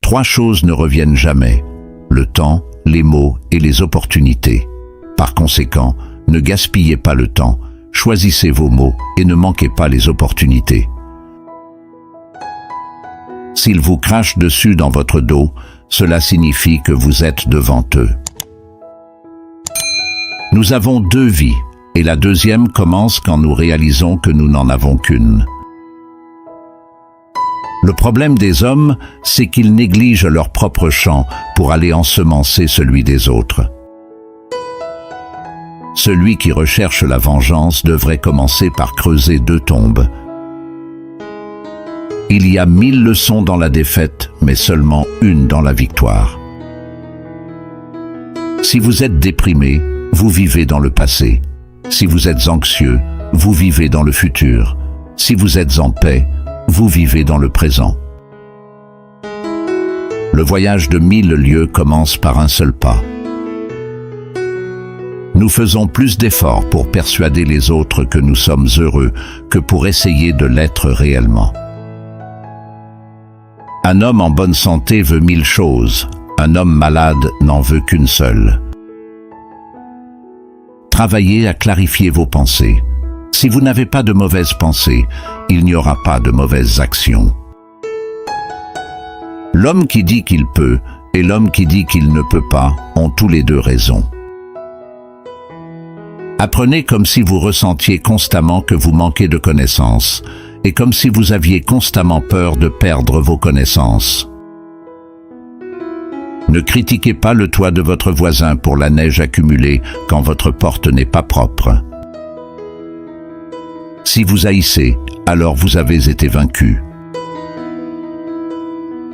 3 choses ne reviennent jamais: le temps, les mots et les opportunités. Par conséquent, ne gaspillez pas le temps, choisissez vos mots et ne manquez pas les opportunités. S'ils vous crachent dessus dans votre dos, cela signifie que vous êtes devant eux. Nous avons 2 vies, et la deuxième commence quand nous réalisons que nous n'en avons qu'une. Le problème des hommes, c'est qu'ils négligent leur propre champ pour aller ensemencer celui des autres. Celui qui recherche la vengeance devrait commencer par creuser 2 tombes. Il y a 1000 leçons dans la défaite, mais seulement une dans la victoire. Si vous êtes déprimé, vous vivez dans le passé. Si vous êtes anxieux, vous vivez dans le futur. Si vous êtes en paix, vous vivez dans le présent. Le voyage de 1000 lieues commence par un seul pas. Nous faisons plus d'efforts pour persuader les autres que nous sommes heureux que pour essayer de l'être réellement. Un homme en bonne santé veut 1000 choses. Un homme malade n'en veut qu'une seule. Travaillez à clarifier vos pensées. Si vous n'avez pas de mauvaises pensées, il n'y aura pas de mauvaises actions. L'homme qui dit qu'il peut et l'homme qui dit qu'il ne peut pas ont tous les 2 raison. Apprenez comme si vous ressentiez constamment que vous manquez de connaissances et comme si vous aviez constamment peur de perdre vos connaissances. Ne critiquez pas le toit de votre voisin pour la neige accumulée quand votre porte n'est pas propre. Si vous haïssez, alors vous avez été vaincu.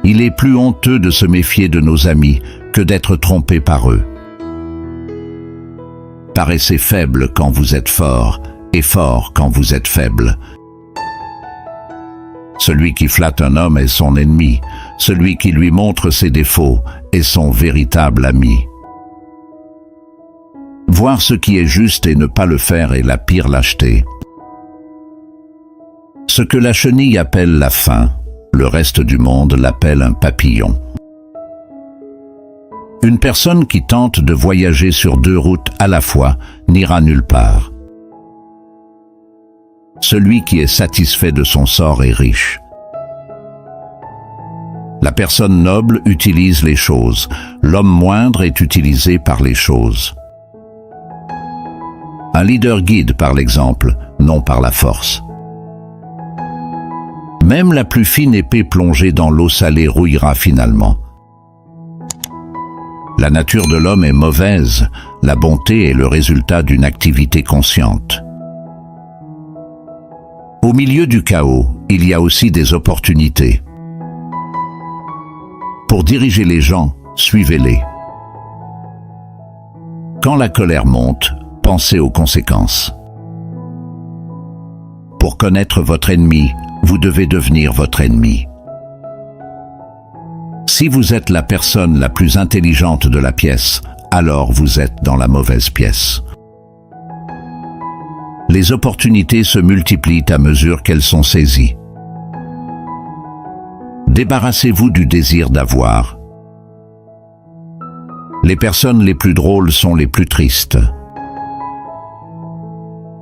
Il est plus honteux de se méfier de nos amis que d'être trompé par eux. Paraissez faible quand vous êtes fort et fort quand vous êtes faible. Celui qui flatte un homme est son ennemi. Celui qui lui montre ses défauts est son véritable ami. Voir ce qui est juste et ne pas le faire est la pire lâcheté. Ce que la chenille appelle la faim, le reste du monde l'appelle un papillon. Une personne qui tente de voyager sur 2 routes à la fois n'ira nulle part. Celui qui est satisfait de son sort est riche. La personne noble utilise les choses, l'homme moindre est utilisé par les choses. Un leader guide par l'exemple, non par la force. Même la plus fine épée plongée dans l'eau salée rouillera finalement. La nature de l'homme est mauvaise, la bonté est le résultat d'une activité consciente. Au milieu du chaos, il y a aussi des opportunités. Pour diriger les gens, suivez-les. Quand la colère monte, pensez aux conséquences. Pour connaître votre ennemi, vous devez devenir votre ennemi. Si vous êtes la personne la plus intelligente de la pièce, alors vous êtes dans la mauvaise pièce. Les opportunités se multiplient à mesure qu'elles sont saisies. Débarrassez-vous du désir d'avoir. Les personnes les plus drôles sont les plus tristes.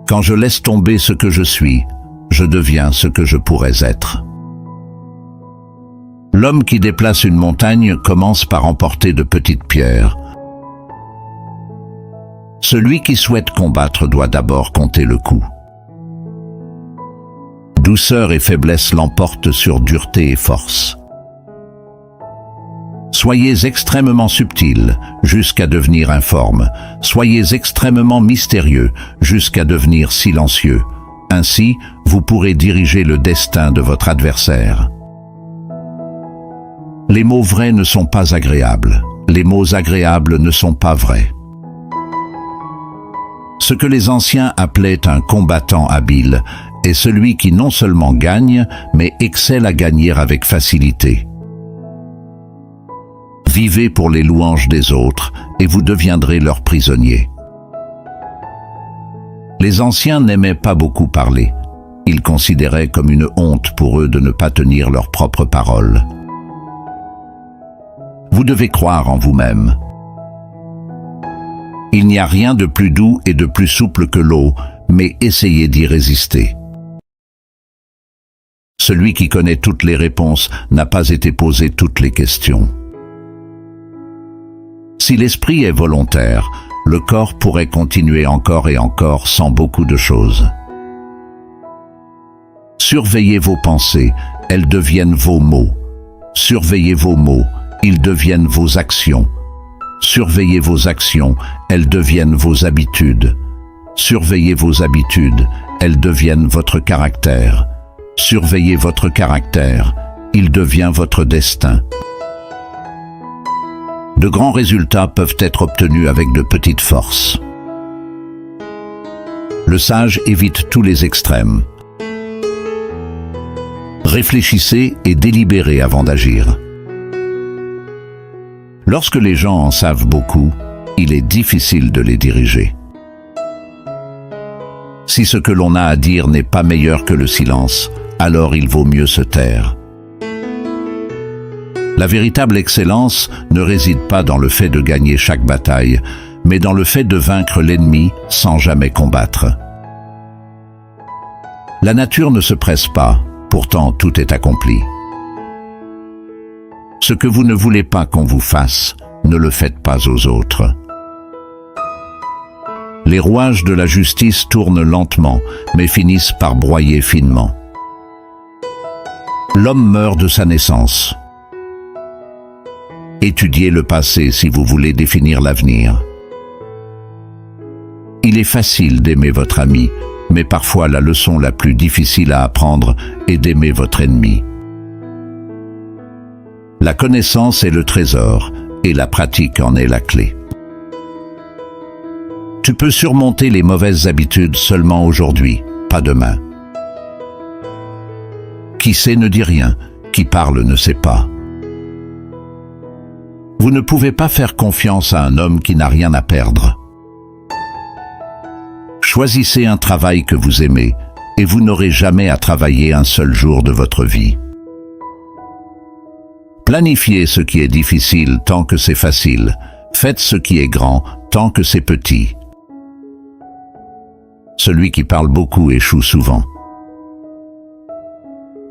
Quand je laisse tomber ce que je suis, je deviens ce que je pourrais être. L'homme qui déplace une montagne commence par emporter de petites pierres. Celui qui souhaite combattre doit d'abord compter le coup. Douceur et faiblesse l'emportent sur dureté et force. Soyez extrêmement subtil jusqu'à devenir informe. Soyez extrêmement mystérieux jusqu'à devenir silencieux. Ainsi, vous pourrez diriger le destin de votre adversaire. Les mots vrais ne sont pas agréables. Les mots agréables ne sont pas vrais. Ce que les anciens appelaient un combattant habile est celui qui non seulement gagne, mais excelle à gagner avec facilité. Vivez pour les louanges des autres et vous deviendrez leurs prisonniers. Les anciens n'aimaient pas beaucoup parler. Ils considéraient comme une honte pour eux de ne pas tenir leurs propres paroles. Vous devez croire en vous-même. Il n'y a rien de plus doux et de plus souple que l'eau, mais essayez d'y résister. Celui qui connaît toutes les réponses n'a pas été posé toutes les questions. Si l'esprit est volontaire, le corps pourrait continuer encore et encore sans beaucoup de choses. Surveillez vos pensées, elles deviennent vos mots. Surveillez vos mots, ils deviennent vos actions. Surveillez vos actions, elles deviennent vos habitudes. Surveillez vos habitudes, elles deviennent votre caractère. Surveillez votre caractère, il devient votre destin. De grands résultats peuvent être obtenus avec de petites forces. Le sage évite tous les extrêmes. Réfléchissez et délibérez avant d'agir. Lorsque les gens en savent beaucoup, il est difficile de les diriger. Si ce que l'on a à dire n'est pas meilleur que le silence, alors il vaut mieux se taire. La véritable excellence ne réside pas dans le fait de gagner chaque bataille, mais dans le fait de vaincre l'ennemi sans jamais combattre. La nature ne se presse pas, pourtant tout est accompli. Ce que vous ne voulez pas qu'on vous fasse, ne le faites pas aux autres. Les rouages de la justice tournent lentement, mais finissent par broyer finement. L'homme meurt de sa naissance. Étudiez le passé si vous voulez définir l'avenir. Il est facile d'aimer votre ami, mais parfois la leçon la plus difficile à apprendre est d'aimer votre ennemi. La connaissance est le trésor, et la pratique en est la clé. Tu peux surmonter les mauvaises habitudes seulement aujourd'hui, pas demain. Qui sait ne dit rien, qui parle ne sait pas. Vous ne pouvez pas faire confiance à un homme qui n'a rien à perdre. Choisissez un travail que vous aimez, et vous n'aurez jamais à travailler un seul jour de votre vie. Planifiez ce qui est difficile tant que c'est facile. Faites ce qui est grand tant que c'est petit. Celui qui parle beaucoup échoue souvent.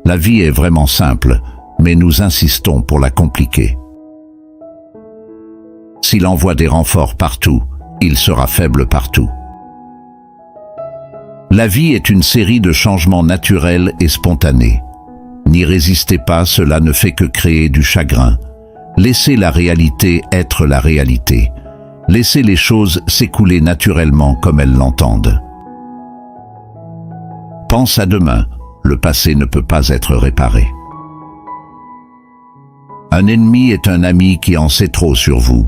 La vie est vraiment simple, mais nous insistons pour la compliquer. S'il envoie des renforts partout, il sera faible partout. La vie est une série de changements naturels et spontanés. N'y résistez pas, cela ne fait que créer du chagrin. Laissez la réalité être la réalité. Laissez les choses s'écouler naturellement comme elles l'entendent. Pense à demain, le passé ne peut pas être réparé. Un ennemi est un ami qui en sait trop sur vous.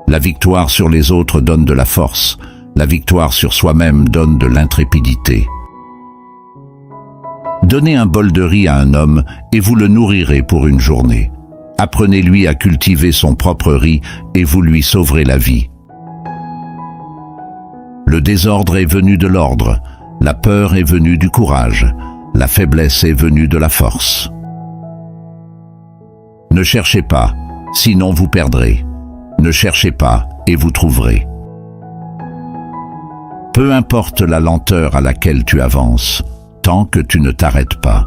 La victoire sur les autres donne de la force. La victoire sur soi-même donne de l'intrépidité. Donnez un bol de riz à un homme et vous le nourrirez pour une journée. Apprenez-lui à cultiver son propre riz et vous lui sauverez la vie. Le désordre est venu de l'ordre, la peur est venue du courage, la faiblesse est venue de la force. Ne cherchez pas, sinon vous perdrez. Ne cherchez pas et vous trouverez. Peu importe la lenteur à laquelle tu avances, tant que tu ne t'arrêtes pas.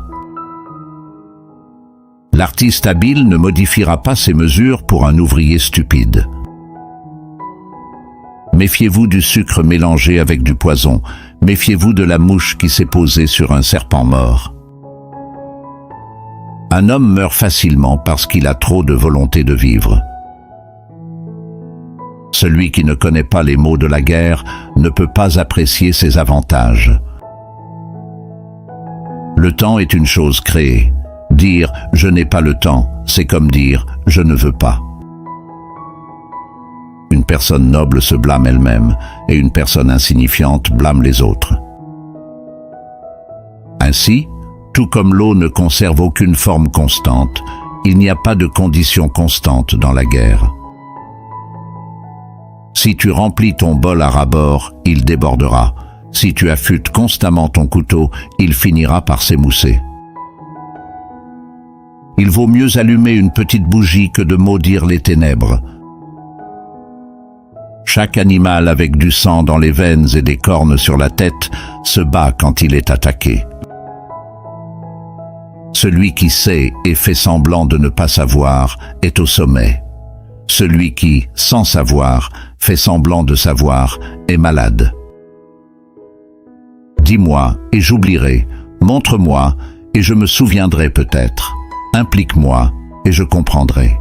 L'artiste habile ne modifiera pas ses mesures pour un ouvrier stupide. Méfiez-vous du sucre mélangé avec du poison, méfiez-vous de la mouche qui s'est posée sur un serpent mort. Un homme meurt facilement parce qu'il a trop de volonté de vivre. Celui qui ne connaît pas les maux de la guerre ne peut pas apprécier ses avantages. Le temps est une chose créée. Dire « je n'ai pas le temps », c'est comme dire « je ne veux pas ». Une personne noble se blâme elle-même et une personne insignifiante blâme les autres. Ainsi, tout comme l'eau ne conserve aucune forme constante, il n'y a pas de conditions constantes dans la guerre. Si tu remplis ton bol à ras-bord, il débordera. Si tu affûtes constamment ton couteau, il finira par s'émousser. Il vaut mieux allumer une petite bougie que de maudire les ténèbres. Chaque animal avec du sang dans les veines et des cornes sur la tête se bat quand il est attaqué. Celui qui sait et fait semblant de ne pas savoir est au sommet. Celui qui, sans savoir, fait semblant de savoir est malade. Dis-moi et j'oublierai, montre-moi et je me souviendrai peut-être, implique-moi et je comprendrai.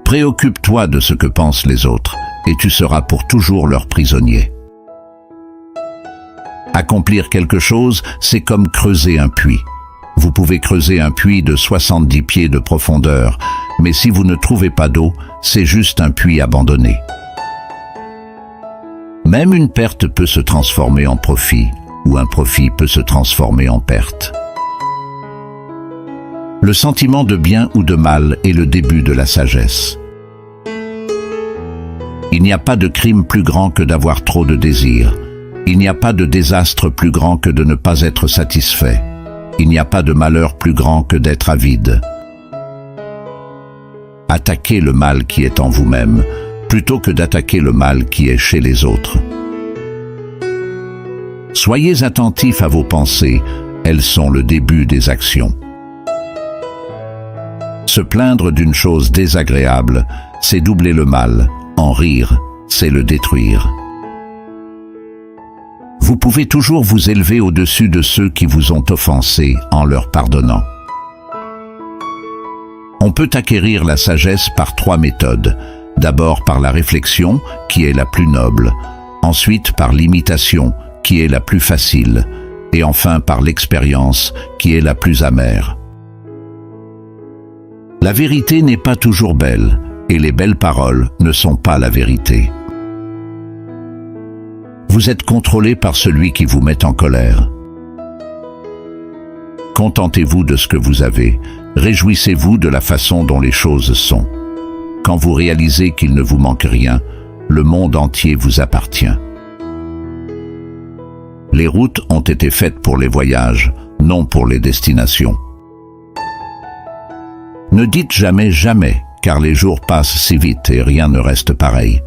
Préoccupe-toi de ce que pensent les autres et tu seras pour toujours leur prisonnier. Accomplir quelque chose, c'est comme creuser un puits. Vous pouvez creuser un puits de 70 pieds de profondeur, mais si vous ne trouvez pas d'eau, c'est juste un puits abandonné. Même une perte peut se transformer en profit, ou un profit peut se transformer en perte. Le sentiment de bien ou de mal est le début de la sagesse. Il n'y a pas de crime plus grand que d'avoir trop de désirs. Il n'y a pas de désastre plus grand que de ne pas être satisfait. Il n'y a pas de malheur plus grand que d'être avide. Attaquez le mal qui est en vous-même, plutôt que d'attaquer le mal qui est chez les autres. Soyez attentifs à vos pensées, elles sont le début des actions. Se plaindre d'une chose désagréable, c'est doubler le mal. En rire, c'est le détruire. Vous pouvez toujours vous élever au-dessus de ceux qui vous ont offensé en leur pardonnant. On peut acquérir la sagesse par 3 méthodes. D'abord par la réflexion, qui est la plus noble. Ensuite par l'imitation, qui est la plus facile. Et enfin par l'expérience, qui est la plus amère. La vérité n'est pas toujours belle, et les belles paroles ne sont pas la vérité. Vous êtes contrôlé par celui qui vous met en colère. Contentez-vous de ce que vous avez, réjouissez-vous de la façon dont les choses sont. Quand vous réalisez qu'il ne vous manque rien, le monde entier vous appartient. Les routes ont été faites pour les voyages, non pour les destinations. Ne dites jamais jamais, car les jours passent si vite et rien ne reste pareil.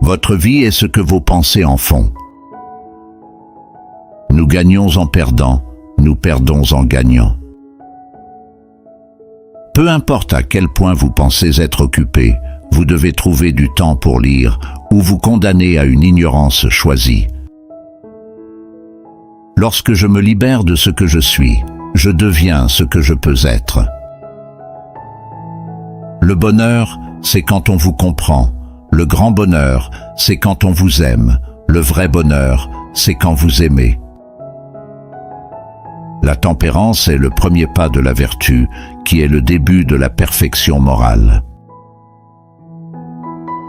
Votre vie est ce que vos pensées en font. Nous gagnons en perdant, nous perdons en gagnant. Peu importe à quel point vous pensez être occupé, vous devez trouver du temps pour lire ou vous condamner à une ignorance choisie. Lorsque je me libère de ce que je suis, je deviens ce que je peux être. Le bonheur, c'est quand on vous comprend. Le grand bonheur, c'est quand on vous aime. Le vrai bonheur, c'est quand vous aimez. La tempérance est le premier pas de la vertu, qui est le début de la perfection morale.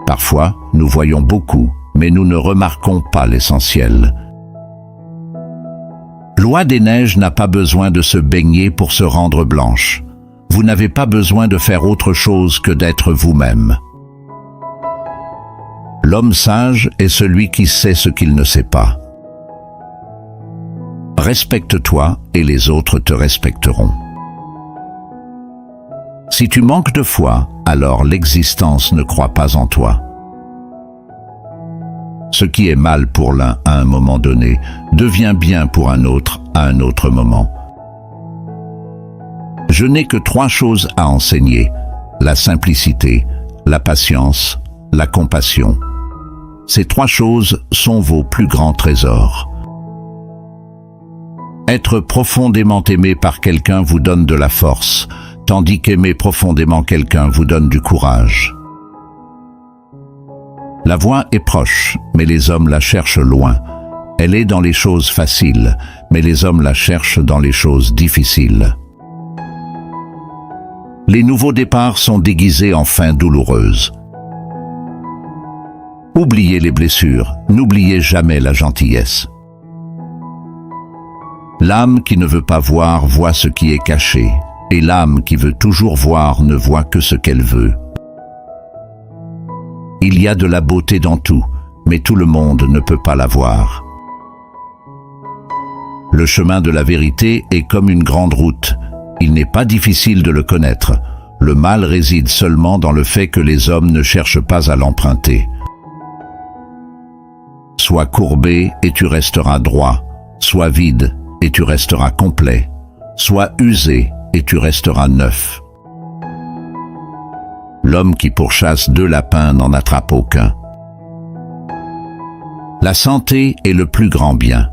Parfois, nous voyons beaucoup, mais nous ne remarquons pas l'essentiel. Loi des neiges n'a pas besoin de se baigner pour se rendre blanche. Vous n'avez pas besoin de faire autre chose que d'être vous-même. L'homme sage est celui qui sait ce qu'il ne sait pas. Respecte-toi et les autres te respecteront. Si tu manques de foi, alors l'existence ne croit pas en toi. Ce qui est mal pour l'un à un moment donné devient bien pour un autre à un autre moment. Je n'ai que 3 choses à enseigner: la simplicité, la patience, la compassion. Ces 3 choses sont vos plus grands trésors. Être profondément aimé par quelqu'un vous donne de la force, tandis qu'aimer profondément quelqu'un vous donne du courage. La voie est proche, mais les hommes la cherchent loin. Elle est dans les choses faciles, mais les hommes la cherchent dans les choses difficiles. Les nouveaux départs sont déguisés en fins douloureuses. Oubliez les blessures, n'oubliez jamais la gentillesse. L'âme qui ne veut pas voir voit ce qui est caché, et l'âme qui veut toujours voir ne voit que ce qu'elle veut. Il y a de la beauté dans tout, mais tout le monde ne peut pas la voir. Le chemin de la vérité est comme une grande route. Il n'est pas difficile de le connaître. Le mal réside seulement dans le fait que les hommes ne cherchent pas à l'emprunter. Sois courbé et tu resteras droit. Sois vide et tu resteras complet. Sois usé et tu resteras neuf. L'homme qui pourchasse 2 lapins n'en attrape aucun. La santé est le plus grand bien.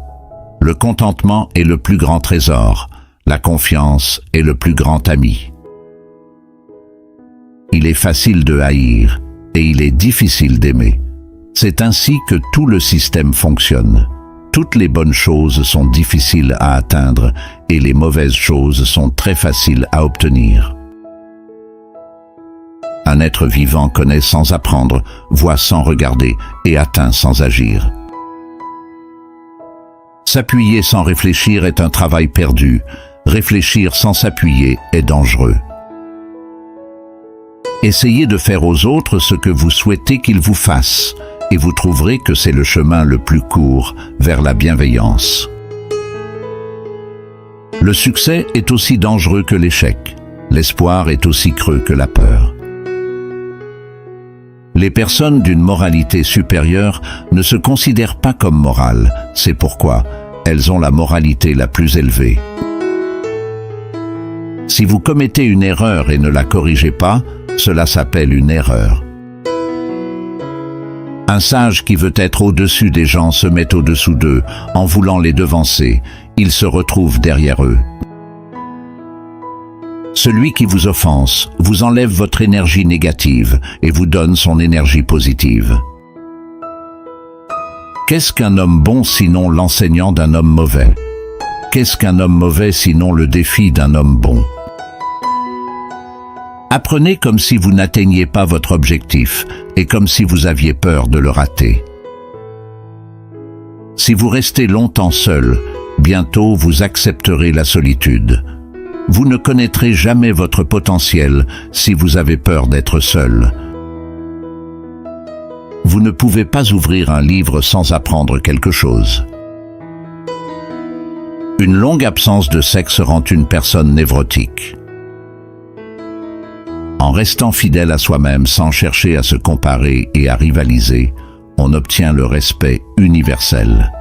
Le contentement est le plus grand trésor. La confiance est le plus grand ami. Il est facile de haïr et il est difficile d'aimer. C'est ainsi que tout le système fonctionne. Toutes les bonnes choses sont difficiles à atteindre et les mauvaises choses sont très faciles à obtenir. Un être vivant connaît sans apprendre, voit sans regarder et atteint sans agir. S'appuyer sans réfléchir est un travail perdu. Réfléchir sans s'appuyer est dangereux. Essayez de faire aux autres ce que vous souhaitez qu'ils vous fassent, et vous trouverez que c'est le chemin le plus court vers la bienveillance. Le succès est aussi dangereux que l'échec. L'espoir est aussi creux que la peur. Les personnes d'une moralité supérieure ne se considèrent pas comme morales, c'est pourquoi elles ont la moralité la plus élevée. Si vous commettez une erreur et ne la corrigez pas, cela s'appelle une erreur. Un sage qui veut être au-dessus des gens se met au-dessous d'eux, en voulant les devancer, il se retrouve derrière eux. Celui qui vous offense vous enlève votre énergie négative et vous donne son énergie positive. Qu'est-ce qu'un homme bon sinon l'enseignant d'un homme mauvais? Qu'est-ce qu'un homme mauvais sinon le défi d'un homme bon? Apprenez comme si vous n'atteigniez pas votre objectif et comme si vous aviez peur de le rater. Si vous restez longtemps seul, bientôt vous accepterez la solitude. Vous ne connaîtrez jamais votre potentiel si vous avez peur d'être seul. Vous ne pouvez pas ouvrir un livre sans apprendre quelque chose. Une longue absence de sexe rend une personne névrotique. En restant fidèle à soi-même sans chercher à se comparer et à rivaliser, on obtient le respect universel.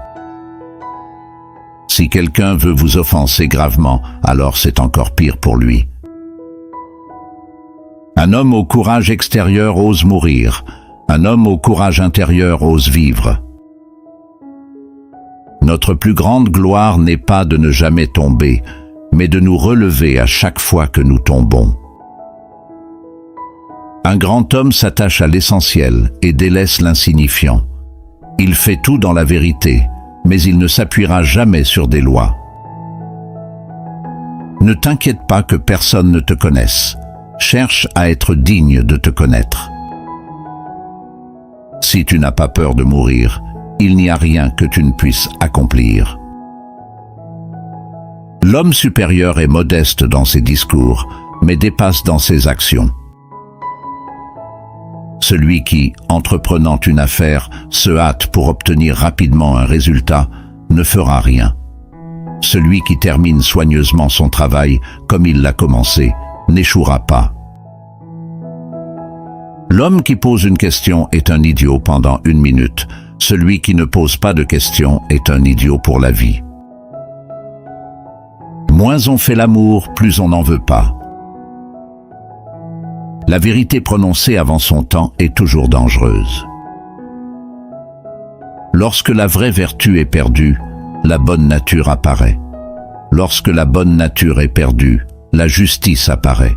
Si quelqu'un veut vous offenser gravement, alors c'est encore pire pour lui. Un homme au courage extérieur ose mourir. Un homme au courage intérieur ose vivre. Notre plus grande gloire n'est pas de ne jamais tomber, mais de nous relever à chaque fois que nous tombons. Un grand homme s'attache à l'essentiel et délaisse l'insignifiant. Il fait tout dans la vérité, mais il ne s'appuiera jamais sur des lois. Ne t'inquiète pas que personne ne te connaisse. Cherche à être digne de te connaître. Si tu n'as pas peur de mourir, il n'y a rien que tu ne puisses accomplir. L'homme supérieur est modeste dans ses discours, mais dépasse dans ses actions. Celui qui, entreprenant une affaire, se hâte pour obtenir rapidement un résultat, ne fera rien. Celui qui termine soigneusement son travail, comme il l'a commencé, n'échouera pas. L'homme qui pose une question est un idiot pendant 1 minute. Celui qui ne pose pas de questions est un idiot pour la vie. Moins on fait l'amour, plus on n'en veut pas. La vérité prononcée avant son temps est toujours dangereuse. Lorsque la vraie vertu est perdue, la bonne nature apparaît. Lorsque la bonne nature est perdue, la justice apparaît.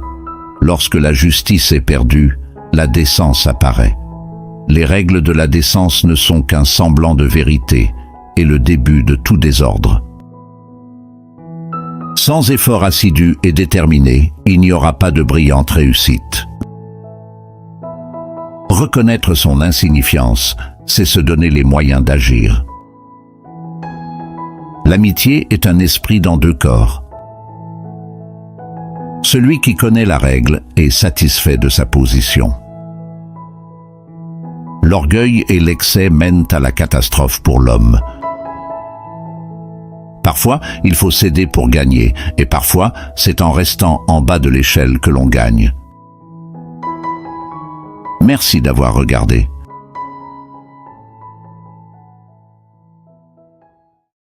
Lorsque la justice est perdue, la décence apparaît. Les règles de la décence ne sont qu'un semblant de vérité et le début de tout désordre. Sans effort assidu et déterminé, il n'y aura pas de brillante réussite. Reconnaître son insignifiance, c'est se donner les moyens d'agir. L'amitié est un esprit dans 2 corps. Celui qui connaît la règle est satisfait de sa position. L'orgueil et l'excès mènent à la catastrophe pour l'homme. Parfois, il faut céder pour gagner, et parfois, c'est en restant en bas de l'échelle que l'on gagne. Merci d'avoir regardé.